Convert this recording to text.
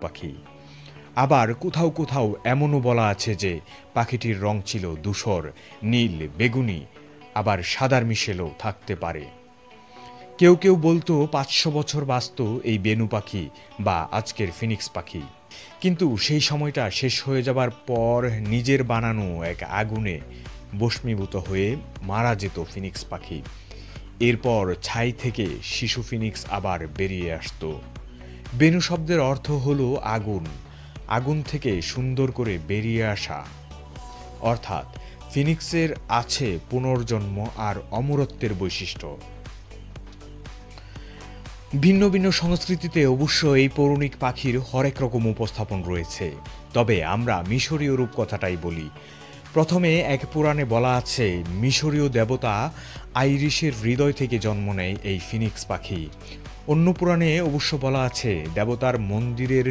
পাখি। আবার কোথাও কোথাও এমনও বলা আছে যে পাখিটির রং ছিল ধূসর, নীল, বেগুনি, আবার সাদার মিশেলও থাকতে পারে। কেউ কেউ বলতো ৫০০ বছর বাঁচত এই বেনু পাখি বা আজকের ফিনিক্স পাখি। কিন্তু সেই সময়টা শেষ হয়ে যাবার পর নিজের বানানো এক আগুনে ভস্মীভূত হয়ে মারা যেত ফিনিক্স পাখি। এরপর ছাই থেকে শিশু ফিনিক্স আবার বেরিয়ে আসতো। বেনু শব্দের অর্থ হলো আগুন, আগুন থেকে সুন্দর করে বেরিয়ে আসা। অর্থাৎ ফিনিক্সের আছে পুনর্জন্ম আর অমরত্বের বৈশিষ্ট্য। ভিন্ন ভিন্ন সংস্কৃতিতে অবশ্য এই পৌরাণিক পাখির হরেক রকম উপস্থাপন রয়েছে, তবে আমরা মিশরীয় রূপকথাটাই বলি। প্রথমে এক পুরাণে বলা আছে মিশরীয় দেবতা আইরিশের হৃদয় থেকে জন্ম নেয় এই ফিনিক্স পাখি। অন্য পুরাণে অবশ্য বলা আছে দেবতার মন্দিরের